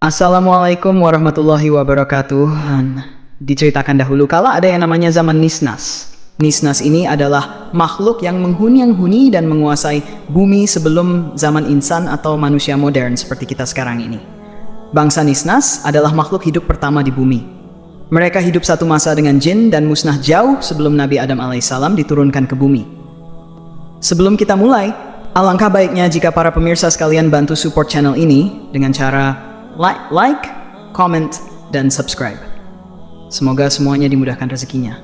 Assalamualaikum warahmatullahi wabarakatuh. Diceritakan dahulu kala ada yang namanya zaman Nisnas. Nisnas ini adalah makhluk yang menghuni dan menguasai bumi sebelum zaman insan atau manusia modern seperti kita sekarang ini. Bangsa Nisnas adalah makhluk hidup pertama di bumi. Mereka hidup satu masa dengan jin dan musnah jauh sebelum Nabi Adam alaihissalam diturunkan ke bumi. Sebelum kita mulai, alangkah baiknya jika para pemirsa sekalian bantu support channel ini dengan cara like, comment, dan subscribe. Semoga semuanya dimudahkan rezekinya.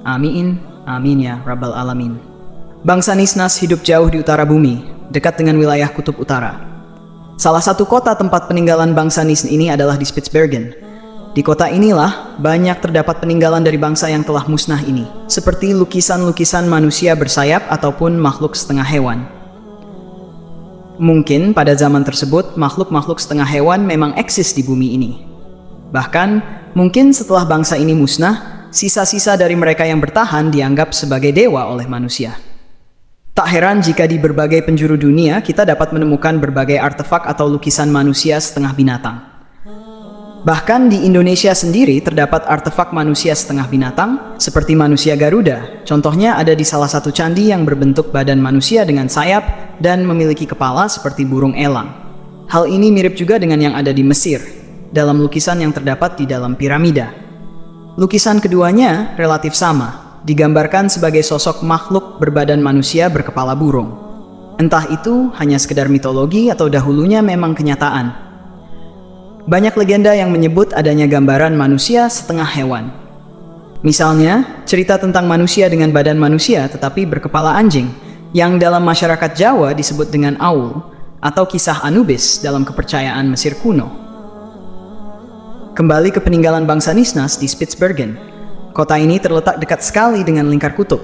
Amin, amin ya Rabbal Alamin. Bangsa Nisnas hidup jauh di utara bumi, dekat dengan wilayah kutub utara. Salah satu kota tempat peninggalan bangsa Nisnas ini adalah di Spitsbergen. Di kota inilah banyak terdapat peninggalan dari bangsa yang telah musnah ini, seperti lukisan-lukisan manusia bersayap ataupun makhluk setengah hewan. Mungkin pada zaman tersebut makhluk-makhluk setengah hewan memang eksis di bumi ini. Bahkan mungkin setelah bangsa ini musnah, sisa-sisa dari mereka yang bertahan dianggap sebagai dewa oleh manusia. Tak heran jika di berbagai penjuru dunia kita dapat menemukan berbagai artefak atau lukisan manusia setengah binatang. Bahkan di Indonesia sendiri terdapat artefak manusia setengah binatang seperti manusia Garuda. Contohnya ada di salah satu candi yang berbentuk badan manusia dengan sayap dan memiliki kepala seperti burung elang. Hal ini mirip juga dengan yang ada di Mesir dalam lukisan yang terdapat di dalam piramida. Lukisan keduanya relatif sama, digambarkan sebagai sosok makhluk berbadan manusia berkepala burung. Entah itu hanya sekedar mitologi atau dahulunya memang kenyataan. Banyak legenda yang menyebut adanya gambaran manusia setengah hewan. Misalnya, cerita tentang manusia dengan badan manusia tetapi berkepala anjing, yang dalam masyarakat Jawa disebut dengan Aul, atau kisah Anubis dalam kepercayaan Mesir kuno. Kembali ke peninggalan bangsa Nisnas di Spitsbergen. Kota ini terletak dekat sekali dengan lingkar kutub.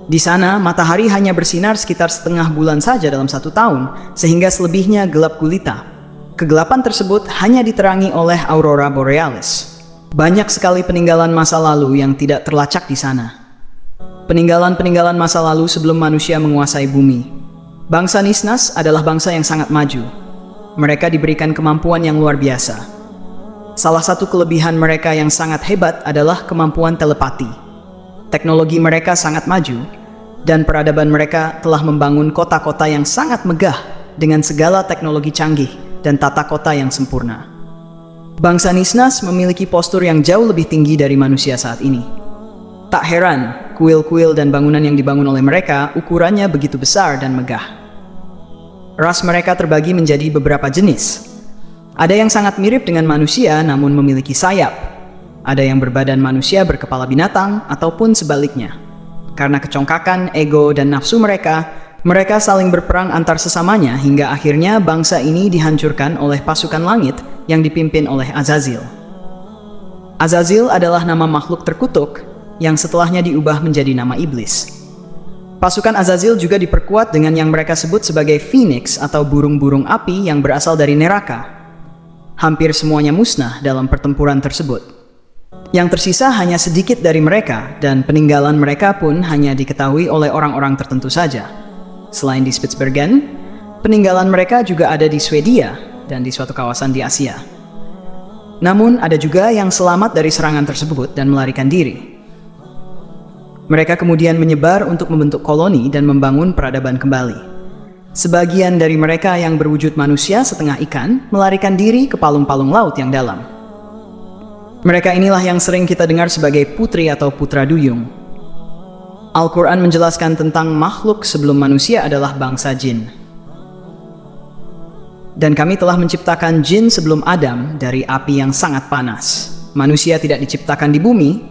Di sana, matahari hanya bersinar sekitar setengah bulan saja dalam 1 tahun, sehingga selebihnya gelap gulita. Kegelapan tersebut hanya diterangi oleh aurora borealis. Banyak sekali peninggalan masa lalu yang tidak terlacak di sana. Peninggalan-peninggalan masa lalu sebelum manusia menguasai bumi. Bangsa Nisnas adalah bangsa yang sangat maju. Mereka diberikan kemampuan yang luar biasa. Salah satu kelebihan mereka yang sangat hebat adalah kemampuan telepati. Teknologi mereka sangat maju, dan peradaban mereka telah membangun kota-kota yang sangat megah dengan segala teknologi canggih dan tata kota yang sempurna. Bangsa Nisnas memiliki postur yang jauh lebih tinggi dari manusia saat ini. Tak heran, kuil-kuil dan bangunan yang dibangun oleh mereka ukurannya begitu besar dan megah. Ras mereka terbagi menjadi beberapa jenis. Ada yang sangat mirip dengan manusia namun memiliki sayap. Ada yang berbadan manusia berkepala binatang ataupun sebaliknya. Karena kecongkakan, ego, dan nafsu mereka saling berperang antar sesamanya hingga akhirnya bangsa ini dihancurkan oleh pasukan langit yang dipimpin oleh Azazil. Azazil adalah nama makhluk terkutuk yang setelahnya diubah menjadi nama iblis. Pasukan Azazil juga diperkuat dengan yang mereka sebut sebagai Phoenix atau burung-burung api yang berasal dari neraka. Hampir semuanya musnah dalam pertempuran tersebut. Yang tersisa hanya sedikit dari mereka dan peninggalan mereka pun hanya diketahui oleh orang-orang tertentu saja. Selain di Spitsbergen, peninggalan mereka juga ada di Swedia dan di suatu kawasan di Asia. Namun ada juga yang selamat dari serangan tersebut dan melarikan diri. Mereka kemudian menyebar untuk membentuk koloni dan membangun peradaban kembali. Sebagian dari mereka yang berwujud manusia setengah ikan melarikan diri ke palung-palung laut yang dalam. Mereka inilah yang sering kita dengar sebagai putri atau putra duyung. Al-Quran menjelaskan tentang makhluk sebelum manusia adalah bangsa jin. Dan kami telah menciptakan jin sebelum Adam dari api yang sangat panas. Manusia tidak diciptakan di bumi,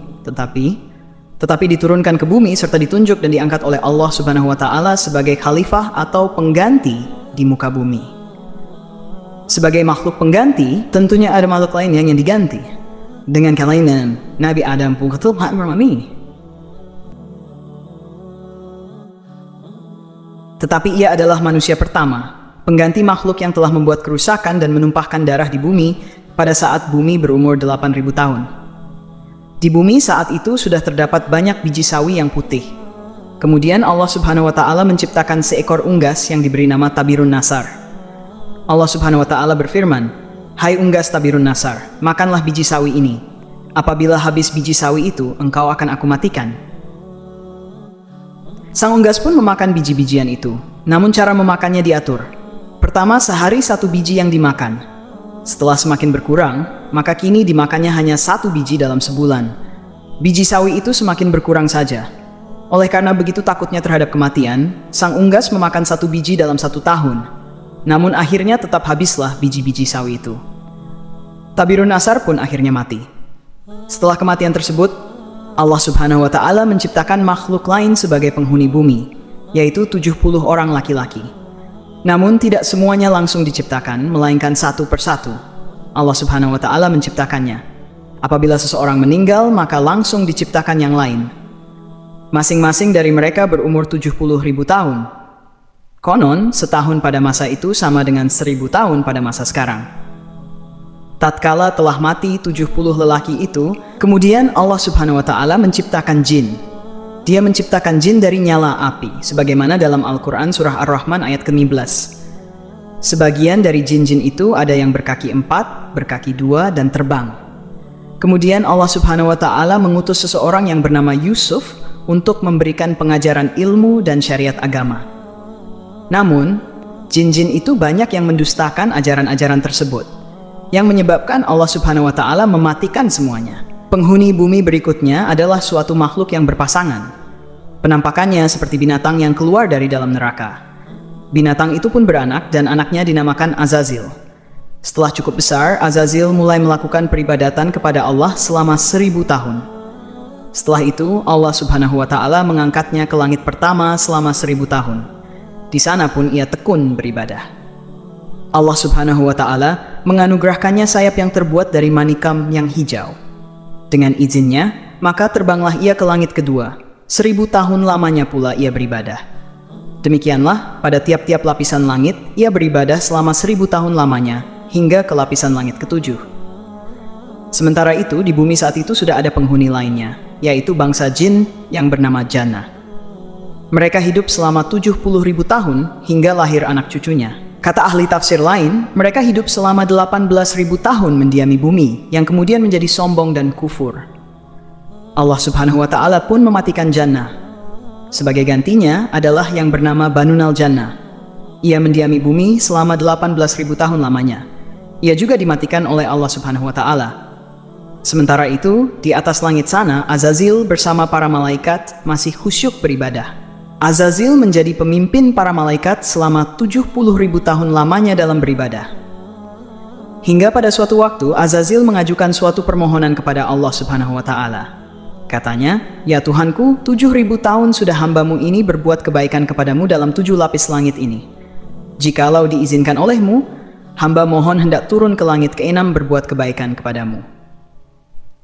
tetapi diturunkan ke bumi serta ditunjuk dan diangkat oleh Allah Subhanahu wa Ta'ala sebagai khalifah atau pengganti di muka bumi. Sebagai makhluk pengganti, tentunya ada makhluk lain yang diganti. Dengan kalian, Nabi Adam pun ketulah bermami. Tetapi ia adalah manusia pertama, pengganti makhluk yang telah membuat kerusakan dan menumpahkan darah di bumi pada saat bumi berumur 8.000 tahun. Di bumi saat itu sudah terdapat banyak biji sawi yang putih. Kemudian Allah Subhanahu wa Ta'ala menciptakan seekor unggas yang diberi nama Tabirun Nasar. Allah Subhanahu wa Ta'ala berfirman, Hai unggas Tabirun Nasar, makanlah biji sawi ini. Apabila habis biji sawi itu, engkau akan aku matikan. Sang unggas pun memakan biji-bijian itu, namun cara memakannya diatur. Pertama, sehari 1 biji yang dimakan. Setelah semakin berkurang, maka kini dimakannya hanya 1 biji dalam sebulan. Biji sawi itu semakin berkurang saja. Oleh karena begitu takutnya terhadap kematian, sang unggas memakan 1 biji dalam 1 tahun. Namun akhirnya tetap habislah biji-biji sawi itu. Tabirun Nasar pun akhirnya mati. Setelah kematian tersebut, Allah Subhanahu wa Ta'ala menciptakan makhluk lain sebagai penghuni bumi, yaitu 70 orang laki-laki. Namun tidak semuanya langsung diciptakan, melainkan satu persatu. Allah Subhanahu wa Ta'ala menciptakannya. Apabila seseorang meninggal, maka langsung diciptakan yang lain. Masing-masing dari mereka berumur 70.000 tahun. Konon, setahun pada masa itu sama dengan 1000 tahun pada masa sekarang. Tatkala telah mati 70 lelaki itu, kemudian Allah Subhanahu wa Ta'ala menciptakan jin. Dia menciptakan jin dari nyala api, sebagaimana dalam Al-Quran surah Ar-Rahman ayat ke-15. Sebagian dari jin-jin itu ada yang berkaki 4, berkaki 2, dan terbang. Kemudian Allah Subhanahu wa Ta'ala mengutus seseorang yang bernama Yusuf untuk memberikan pengajaran ilmu dan syariat agama. Namun, jin-jin itu banyak yang mendustakan ajaran-ajaran tersebut, yang menyebabkan Allah Subhanahu wa Ta'ala mematikan semuanya. Penghuni bumi berikutnya adalah suatu makhluk yang berpasangan. Penampakannya seperti binatang yang keluar dari dalam neraka. Binatang itu pun beranak dan anaknya dinamakan Azazil. Setelah cukup besar, Azazil mulai melakukan peribadatan kepada Allah selama 1000 tahun. Setelah itu, Allah Subhanahu wa Ta'ala mengangkatnya ke langit pertama selama 1000 tahun. Di sana pun ia tekun beribadah. Allah Subhanahu wa Ta'ala menganugerahkannya sayap yang terbuat dari manikam yang hijau. Dengan izinnya, maka terbanglah ia ke langit kedua. 1000 tahun lamanya pula ia beribadah. Demikianlah, pada tiap-tiap lapisan langit, ia beribadah selama 1000 tahun lamanya, hingga ke lapisan langit ke-7. Sementara itu, di bumi saat itu sudah ada penghuni lainnya, yaitu bangsa jin yang bernama Jannah. Mereka hidup selama 70.000 tahun hingga lahir anak cucunya. Kata ahli tafsir lain, mereka hidup selama 18.000 tahun mendiami bumi, yang kemudian menjadi sombong dan kufur. Allah Subhanahu wa Ta'ala pun mematikan Jannah. Sebagai gantinya adalah yang bernama Banunal Jannah. Ia mendiami bumi selama 18.000 tahun lamanya. Ia juga dimatikan oleh Allah Subhanahu wa Ta'ala. Sementara itu, di atas langit sana, Azazil bersama para malaikat masih khusyuk beribadah. Azazil menjadi pemimpin para malaikat selama 70.000 tahun lamanya dalam beribadah. Hingga pada suatu waktu, Azazil mengajukan suatu permohonan kepada Allah Subhanahu wa Ta'ala. Katanya, "Ya Tuhanku, 7.000 tahun sudah hambamu ini berbuat kebaikan kepadamu dalam 7 lapis langit ini. Jikalau diizinkan olehmu, hamba mohon hendak turun ke langit ke-6 berbuat kebaikan kepadamu."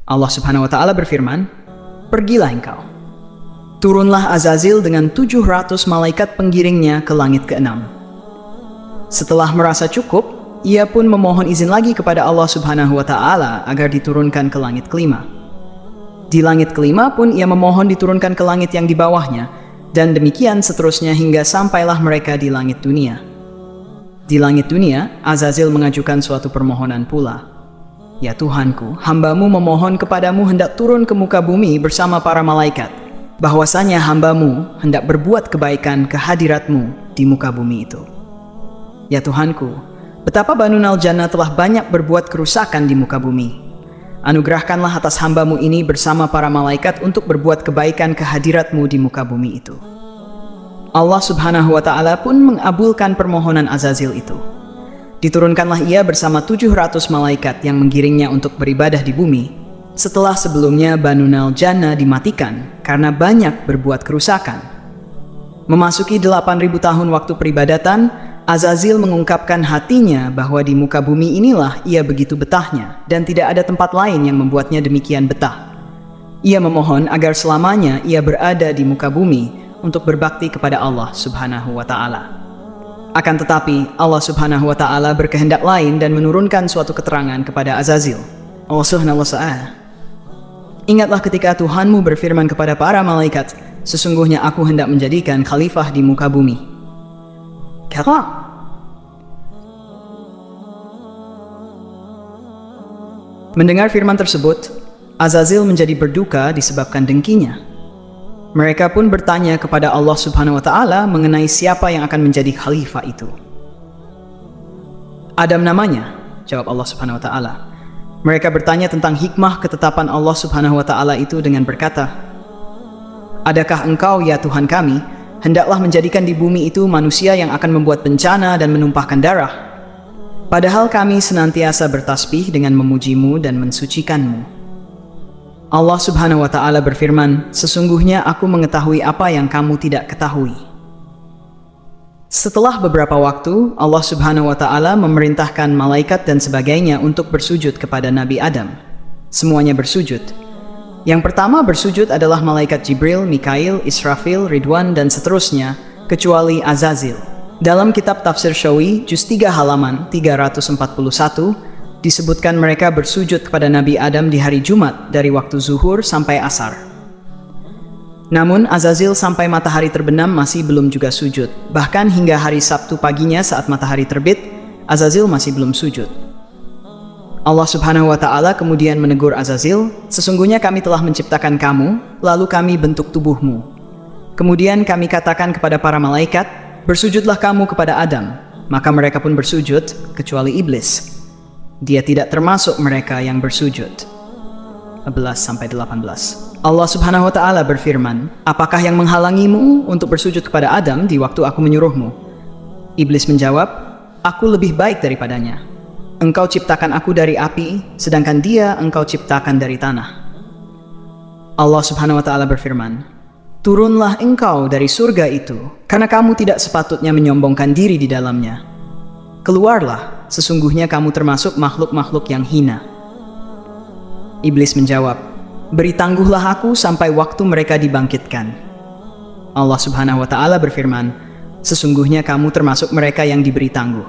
Allah Subhanahu wa Ta'ala berfirman, "Pergilah engkau." Turunlah Azazil dengan 700 malaikat penggiringnya ke langit ke-6. Setelah merasa cukup, ia pun memohon izin lagi kepada Allah Subhanahu wa Ta'ala agar diturunkan ke langit ke-5. Di langit ke-5 pun ia memohon diturunkan ke langit yang di bawahnya, dan demikian seterusnya hingga sampailah mereka di langit dunia. Di langit dunia, Azazil mengajukan suatu permohonan pula. "Ya Tuhanku, hambamu memohon kepadamu hendak turun ke muka bumi bersama para malaikat, bahwasanya hambamu hendak berbuat kebaikan ke hadiratmu di muka bumi itu. Ya Tuhanku, betapa Banunal Jannah telah banyak berbuat kerusakan di muka bumi. Anugerahkanlah atas hambamu ini bersama para malaikat untuk berbuat kebaikan ke hadiratmu di muka bumi itu." Allah Subhanahu wa Ta'ala pun mengabulkan permohonan Azazil itu. Diturunkanlah ia bersama 700 malaikat yang menggiringnya untuk beribadah di bumi, setelah sebelumnya Banunal Jannah dimatikan karena banyak berbuat kerusakan. Memasuki 8.000 tahun waktu peribadatan, Azazil mengungkapkan hatinya bahwa di muka bumi inilah ia begitu betahnya dan tidak ada tempat lain yang membuatnya demikian betah. Ia memohon agar selamanya ia berada di muka bumi untuk berbakti kepada Allah Subhanahu wa Ta'ala. Akan tetapi, Allah Subhanahu wa Ta'ala berkehendak lain dan menurunkan suatu keterangan kepada Azazil. "Ingatlah ketika Tuhanmu berfirman kepada para malaikat, sesungguhnya aku hendak menjadikan khalifah di muka bumi." Mendengar firman tersebut, Azazil menjadi berduka disebabkan dengkinya. Mereka pun bertanya kepada Allah Subhanahu wa Ta'ala mengenai siapa yang akan menjadi khalifah itu. Adam namanya, jawab Allah Subhanahu wa Ta'ala. Mereka bertanya tentang hikmah ketetapan Allah Subhanahu wa Ta'ala itu dengan berkata, "Adakah engkau, ya Tuhan kami, hendaklah menjadikan di bumi itu manusia yang akan membuat bencana dan menumpahkan darah? Padahal kami senantiasa bertasbih dengan memujimu dan mensucikanmu." Allah Subhanahu wa Ta'ala berfirman, "Sesungguhnya aku mengetahui apa yang kamu tidak ketahui." Setelah beberapa waktu, Allah Subhanahu wa Ta'ala memerintahkan malaikat dan sebagainya untuk bersujud kepada Nabi Adam. Semuanya bersujud. Yang pertama bersujud adalah malaikat Jibril, Mikail, Israfil, Ridwan, dan seterusnya, kecuali Azazil. Dalam kitab Tafsir Syawi, juz 3 halaman 341, disebutkan mereka bersujud kepada Nabi Adam di hari Jumat dari waktu zuhur sampai asar. Namun Azazil sampai matahari terbenam masih belum juga sujud. Bahkan hingga hari Sabtu paginya saat matahari terbit, Azazil masih belum sujud. Allah Subhanahu wa Ta'ala kemudian menegur Azazil, "Sesungguhnya kami telah menciptakan kamu, lalu kami bentuk tubuhmu. Kemudian kami katakan kepada para malaikat, bersujudlah kamu kepada Adam. Maka mereka pun bersujud, kecuali iblis. Dia tidak termasuk mereka yang bersujud." 11-18. Allah Subhanahu wa Ta'ala berfirman, "Apakah yang menghalangimu untuk bersujud kepada Adam di waktu aku menyuruhmu?" Iblis menjawab, "Aku lebih baik daripadanya. Engkau ciptakan aku dari api, sedangkan dia engkau ciptakan dari tanah." Allah Subhanahu wa Ta'ala berfirman, "Turunlah engkau dari surga itu, karena kamu tidak sepatutnya menyombongkan diri di dalamnya. Keluarlah, sesungguhnya kamu termasuk makhluk-makhluk yang hina." Iblis menjawab, "Beri tangguhlah aku sampai waktu mereka dibangkitkan." Allah Subhanahu wa Ta'ala berfirman, "Sesungguhnya kamu termasuk mereka yang diberi tangguh."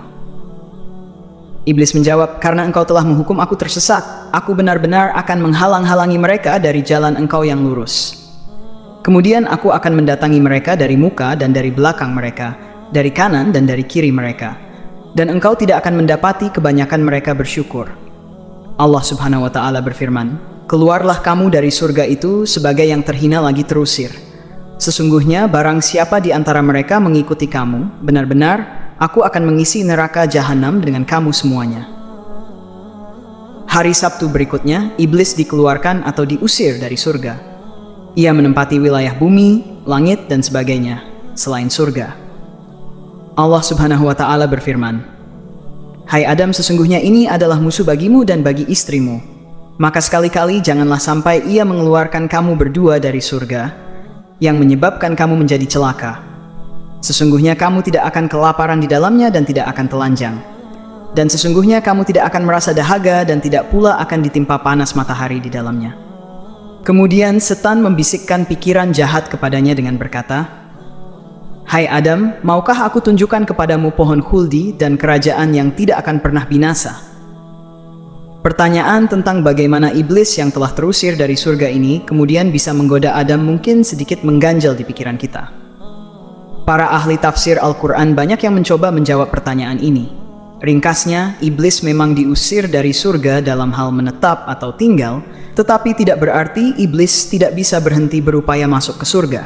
Iblis menjawab, "Karena engkau telah menghukum aku tersesat, aku benar-benar akan menghalang-halangi mereka dari jalan engkau yang lurus. Kemudian aku akan mendatangi mereka dari muka dan dari belakang mereka, dari kanan dan dari kiri mereka. Dan engkau tidak akan mendapati kebanyakan mereka bersyukur." Allah Subhanahu wa Ta'ala berfirman, "Keluarlah kamu dari surga itu sebagai yang terhina lagi terusir. Sesungguhnya barang siapa di antara mereka mengikuti kamu, benar-benar aku akan mengisi neraka jahanam dengan kamu semuanya." Hari Sabtu berikutnya, iblis dikeluarkan atau diusir dari surga. Ia menempati wilayah bumi, langit, dan sebagainya, selain surga. Allah Subhanahu wa Ta'ala berfirman, "Hai Adam, sesungguhnya ini adalah musuh bagimu dan bagi istrimu. Maka sekali-kali janganlah sampai ia mengeluarkan kamu berdua dari surga, yang menyebabkan kamu menjadi celaka. Sesungguhnya kamu tidak akan kelaparan di dalamnya dan tidak akan telanjang. Dan sesungguhnya kamu tidak akan merasa dahaga dan tidak pula akan ditimpa panas matahari di dalamnya." Kemudian setan membisikkan pikiran jahat kepadanya dengan berkata, "Hai Adam, maukah aku tunjukkan kepadamu pohon khuldi dan kerajaan yang tidak akan pernah binasa?" Pertanyaan tentang bagaimana iblis yang telah terusir dari surga ini kemudian bisa menggoda Adam mungkin sedikit mengganjal di pikiran kita. Para ahli tafsir Al-Quran banyak yang mencoba menjawab pertanyaan ini. Ringkasnya, iblis memang diusir dari surga dalam hal menetap atau tinggal, tetapi tidak berarti iblis tidak bisa berhenti berupaya masuk ke surga.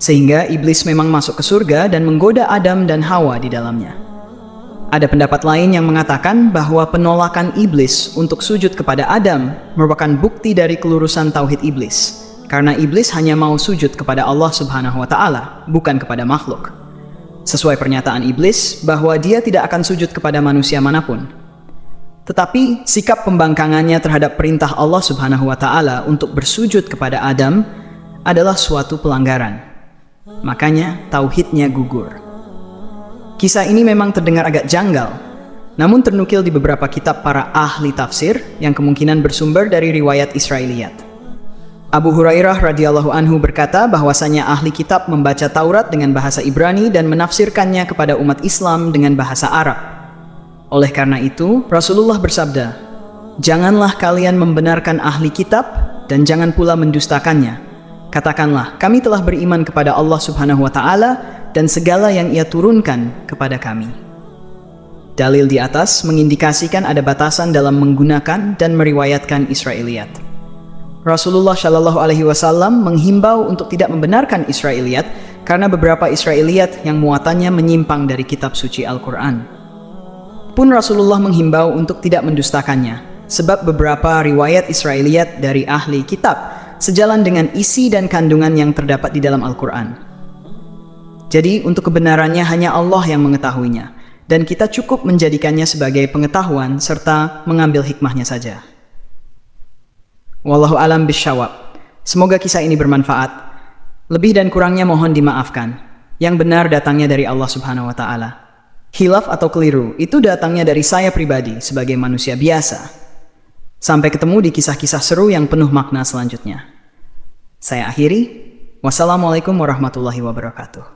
Sehingga iblis memang masuk ke surga dan menggoda Adam dan Hawa di dalamnya. Ada pendapat lain yang mengatakan bahwa penolakan iblis untuk sujud kepada Adam merupakan bukti dari kelurusan tauhid iblis. Karena iblis hanya mau sujud kepada Allah Subhanahu wa Ta'ala, bukan kepada makhluk. Sesuai pernyataan iblis bahwa dia tidak akan sujud kepada manusia manapun. Tetapi sikap pembangkangannya terhadap perintah Allah Subhanahu wa Ta'ala untuk bersujud kepada Adam adalah suatu pelanggaran. Makanya tauhidnya gugur. Kisah ini memang terdengar agak janggal, namun ternukil di beberapa kitab para ahli tafsir yang kemungkinan bersumber dari riwayat Israiliyat. Abu Hurairah radhiyallahu anhu berkata bahwasanya ahli kitab membaca Taurat dengan bahasa Ibrani dan menafsirkannya kepada umat Islam dengan bahasa Arab. Oleh karena itu, Rasulullah bersabda, "Janganlah kalian membenarkan ahli kitab dan jangan pula mendustakannya. Katakanlah, kami telah beriman kepada Allah Subhanahu wa Ta'ala dan segala yang Ia turunkan kepada kami." Dalil di atas mengindikasikan ada batasan dalam menggunakan dan meriwayatkan Israiliyat. Rasulullah Shallallahu Alaihi Wasallam menghimbau untuk tidak membenarkan Israiliyat karena beberapa Israiliyat yang muatannya menyimpang dari kitab suci Al-Quran. Pun Rasulullah menghimbau untuk tidak mendustakannya, sebab beberapa riwayat Israiliyat dari ahli kitab sejalan dengan isi dan kandungan yang terdapat di dalam Al-Quran. Jadi untuk kebenarannya hanya Allah yang mengetahuinya, dan kita cukup menjadikannya sebagai pengetahuan serta mengambil hikmahnya saja. Wallahu alam bisyawab. Semoga kisah ini bermanfaat. Lebih dan kurangnya mohon dimaafkan. Yang benar datangnya dari Allah Subhanahu wa Ta'ala. Khilaf atau keliru itu datangnya dari saya pribadi sebagai manusia biasa. Sampai ketemu di kisah-kisah seru yang penuh makna selanjutnya. Saya akhiri. Wassalamualaikum warahmatullahi wabarakatuh.